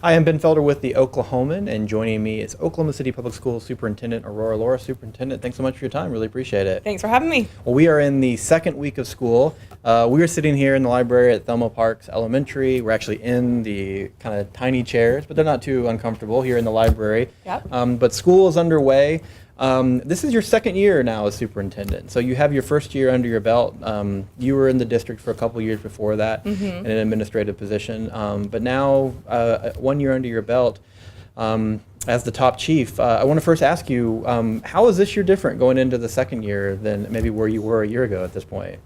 I am Ben Felder with the Oklahoman, and joining me is Oklahoma City Public Schools Superintendent Aurora Lora. Superintendent, thanks so much for your time. Really appreciate it. Thanks for having me. Well, we are in the second week of school. We are sitting here in the library at Thelma Parks Elementary. We're actually in the kind of tiny chairs, but they're not too uncomfortable here in the library. Yep. But school is underway. This is your second year now as superintendent, so you have your first year under your belt. You were in the district for a couple years before that in an administrative position, but now 1 year under your belt as the top chief. I want to first ask you, how is this year different going into the second year than maybe where you were a year ago at this point?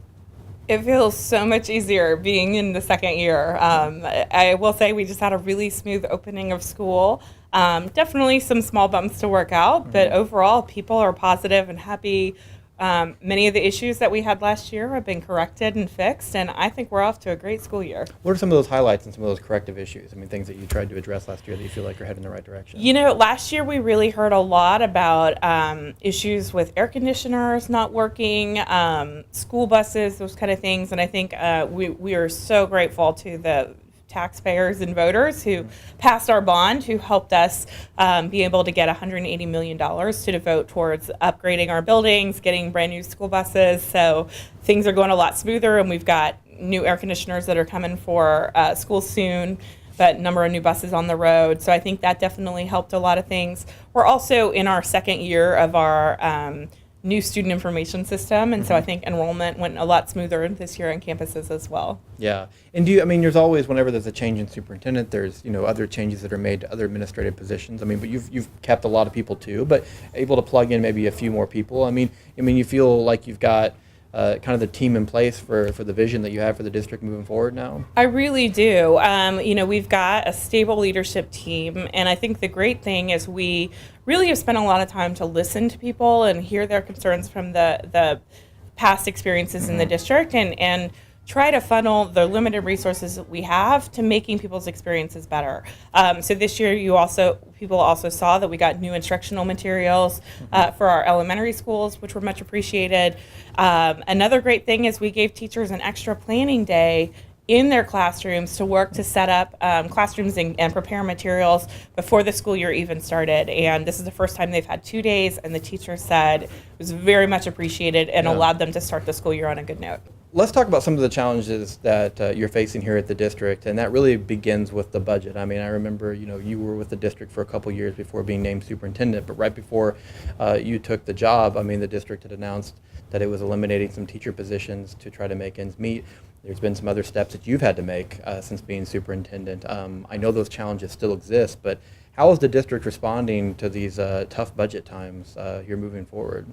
It feels so much easier being in the second year. I will say we just had a really smooth opening of school. Definitely some small bumps to work out, but overall people are positive and happy. Many of the issues that we had last year have been corrected and fixed, and I think we're off to a great school year. What are some of those highlights and some of those corrective issues? I mean, things that you tried to address last year that you feel like are heading in the right direction? You know, last year we really heard a lot about issues with air conditioners not working, school buses, those kind of things, and I think we are so grateful to the taxpayers and voters who passed our bond, who helped us be able to get $180 million to devote towards upgrading our buildings, getting brand new school buses. So things are going a lot smoother, and we've got new air conditioners that are coming for school soon, but number of new buses on the road. So I think that definitely helped a lot of things. We're also in our second year of our new student information system, and so I think enrollment went a lot smoother this year on campuses as well. Yeah, and I mean, there's always, whenever there's a change in superintendent, there's, other changes that are made to other administrative positions. I mean, but you've kept a lot of people too, but able to plug in maybe a few more people. I mean, you feel like you've got kind of the team in place for the vision that you have for the district moving forward now? I really do. We've got a stable leadership team, and I think the great thing is we really have spent a lot of time to listen to people and hear their concerns from the past experiences in the district, and try to funnel the limited resources that we have to making people's experiences better. So this year, people also saw that we got new instructional materials for our elementary schools, which were much appreciated. Another great thing is we gave teachers an extra planning day in their classrooms to work to set up classrooms and prepare materials before the school year even started. And this is the first time they've had 2 days, and the teacher said it was very much appreciated and allowed them to start the school year on a good note. Let's talk about some of the challenges that you're facing here at the district, and that really begins with the budget. I mean, I remember, you were with the district for a couple years before being named superintendent, but right before you took the job, I mean, the district had announced that it was eliminating some teacher positions to try to make ends meet. There's been some other steps that you've had to make since being superintendent. I know those challenges still exist, but how is the district responding to these tough budget times here moving forward?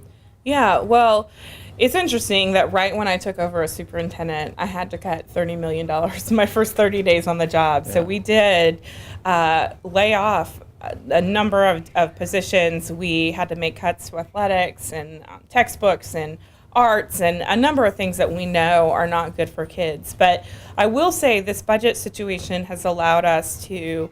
Yeah, well, it's interesting that right when I took over as superintendent, I had to cut $30 million in my first 30 days on the job. Yeah. So we did lay off a number of positions. We had to make cuts to athletics and textbooks and arts and a number of things that we know are not good for kids. But I will say this budget situation has allowed us to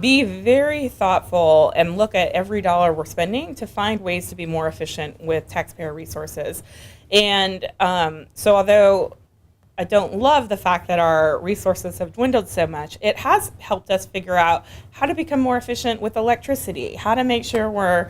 be very thoughtful and look at every dollar we're spending to find ways to be more efficient with taxpayer resources. And so although I don't love the fact that our resources have dwindled so much, it has helped us figure out how to become more efficient with electricity, how to make sure we're,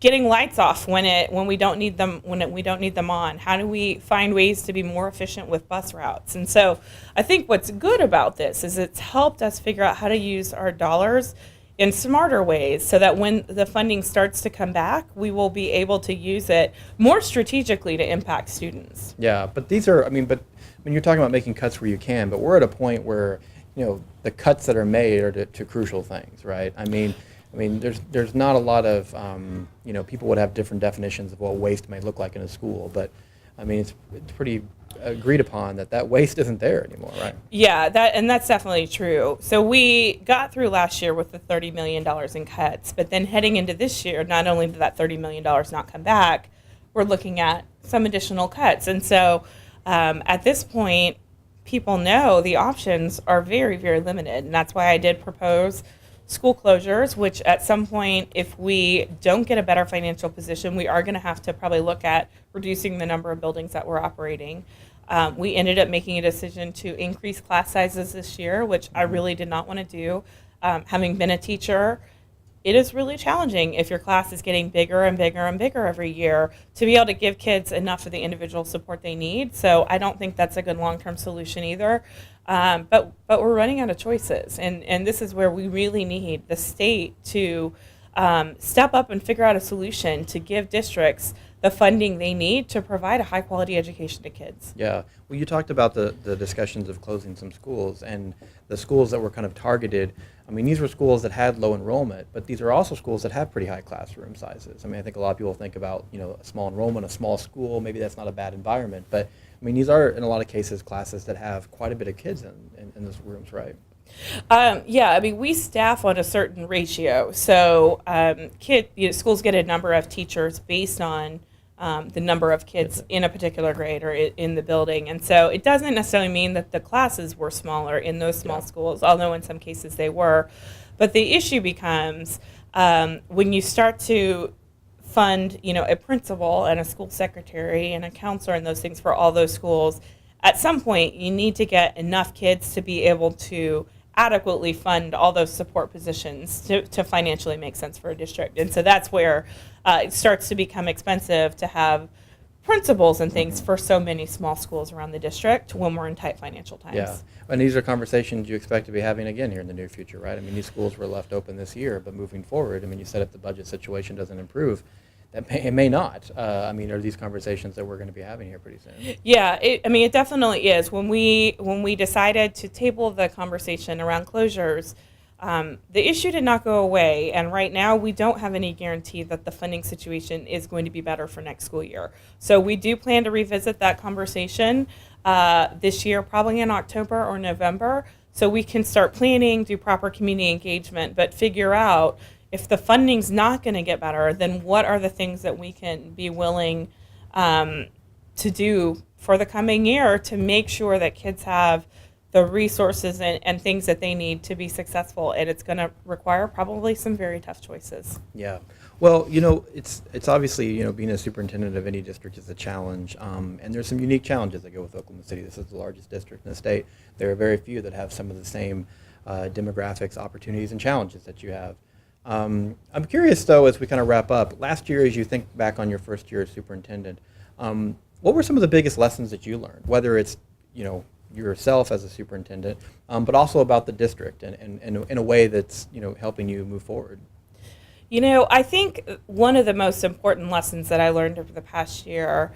getting lights off when we don't need them on. How do we find ways to be more efficient with bus routes? And so I think what's good about this is it's helped us figure out how to use our dollars in smarter ways so that when the funding starts to come back, we will be able to use it more strategically to impact students. Yeah, but but when you're talking about making cuts where you can, but we're at a point where, the cuts that are made are to crucial things, right? I mean, there's not a lot of, people would have different definitions of what waste may look like in a school, but I mean, it's pretty agreed upon that waste isn't there anymore, right? Yeah, that's definitely true. So we got through last year with the $30 million in cuts, but then heading into this year, not only did that $30 million not come back, we're looking at some additional cuts. And so at this point, people know the options are very, very limited, and that's why I did propose school closures, which at some point, if we don't get a better financial position, we are going to have to probably look at reducing the number of buildings that we're operating. We ended up making a decision to increase class sizes this year, which I really did not want to do. Having been a teacher, it is really challenging if your class is getting bigger and bigger and bigger every year to be able to give kids enough of the individual support they need. So I don't think that's a good long-term solution either. But we're running out of choices, and this is where we really need the state to step up and figure out a solution to give districts the funding they need to provide a high-quality education to kids. Yeah. Well, you talked about the discussions of closing some schools, and the schools that were kind of targeted. I mean, these were schools that had low enrollment, but these are also schools that have pretty high classroom sizes. I mean, I think a lot of people think about, a small enrollment, a small school, maybe that's not a bad environment, but I mean, these are, in a lot of cases, classes that have quite a bit of kids in those rooms, right? Yeah, I mean, we staff on a certain ratio. So schools get a number of teachers based on the number of kids in a particular grade or in the building. And so it doesn't necessarily mean that the classes were smaller in those small schools, although in some cases they were. But the issue becomes when you start to fund, a principal and a school secretary and a counselor and those things for all those schools, at some point you need to get enough kids to be able to adequately fund all those support positions to financially make sense for a district. And so that's where it starts to become expensive to have principals and things for so many small schools around the district when we're in tight financial times. Yeah, and these are conversations you expect to be having again here in the near future, right? I mean, these schools were left open this year, but moving forward, I mean, you said if the budget situation doesn't improve, it may not. I mean, are these conversations that we're going to be having here pretty soon? Yeah, it definitely is. When we decided to table the conversation around closures, the issue did not go away, and right now we don't have any guarantee that the funding situation is going to be better for next school year. So we do plan to revisit that conversation this year, probably in October or November, so we can start planning, do proper community engagement, but figure out if the funding's not going to get better, then what are the things that we can be willing to do for the coming year to make sure that kids have the resources and things that they need to be successful. And it's going to require probably some very tough choices. Yeah. Well, it's obviously, being a superintendent of any district is a challenge. And there's some unique challenges that go with Oklahoma City. This is the largest district in the state. There are very few that have some of the same demographics, opportunities, and challenges that you have. I'm curious, though, as we kind of wrap up, last year, as you think back on your first year as superintendent, what were some of the biggest lessons that you learned, whether it's, yourself as a superintendent, but also about the district and in a way that's, helping you move forward? I think one of the most important lessons that I learned over the past year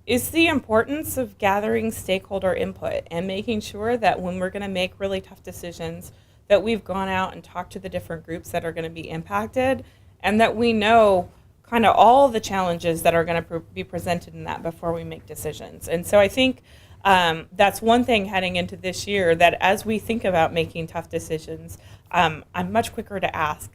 is the importance of gathering stakeholder input and making sure that when we're going to make really tough decisions, that we've gone out and talked to the different groups that are going to be impacted, and that we know kind of all the challenges that are going to be presented in that before we make decisions. And so I think that's one thing heading into this year, that as we think about making tough decisions, I'm much quicker to ask,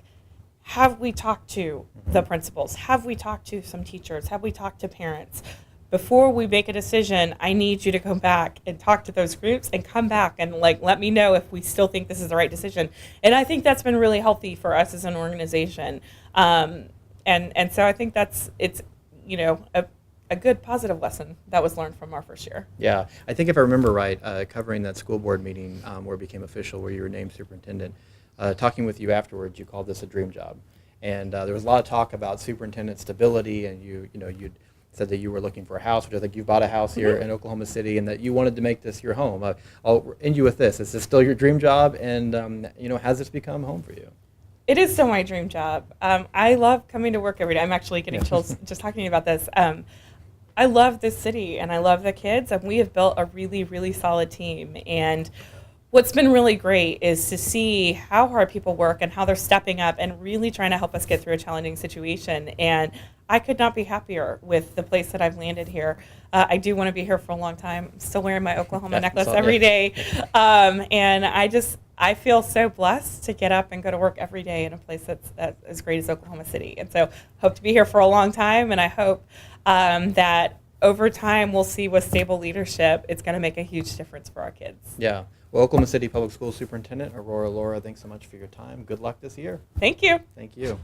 have we talked to the principals? Have we talked to some teachers? Have we talked to parents? Before we make a decision, I need you to come back and talk to those groups and come back and let me know if we still think this is the right decision. And I think that's been really healthy for us as an organization. And so I think it's a good positive lesson that was learned from our first year. Yeah, I think if I remember right, covering that school board meeting where it became official, where you were named superintendent, talking with you afterwards, you called this a dream job. And there was a lot of talk about superintendent stability, and you'd said that you were looking for a house, which I think you bought a house here in Oklahoma City, and that you wanted to make this your home. I'll end you with this. Is this still your dream job? And, has this become home for you? It is still my dream job. I love coming to work every day. I'm actually getting chills just talking about this. I love this city, and I love the kids, and we have built a really, really solid team. And what's been really great is to see how hard people work and how they're stepping up and really trying to help us get through a challenging situation. And I could not be happier with the place that I've landed here. I do want to be here for a long time. I'm still wearing my Oklahoma necklace every day. And I feel so blessed to get up and go to work every day in a place that's as great as Oklahoma City. And so hope to be here for a long time, and I hope that over time we'll see with stable leadership, it's going to make a huge difference for our kids. Yeah. Well, Oklahoma City Public Schools Superintendent Aurora Lora, thanks so much for your time. Good luck this year. Thank you. Thank you.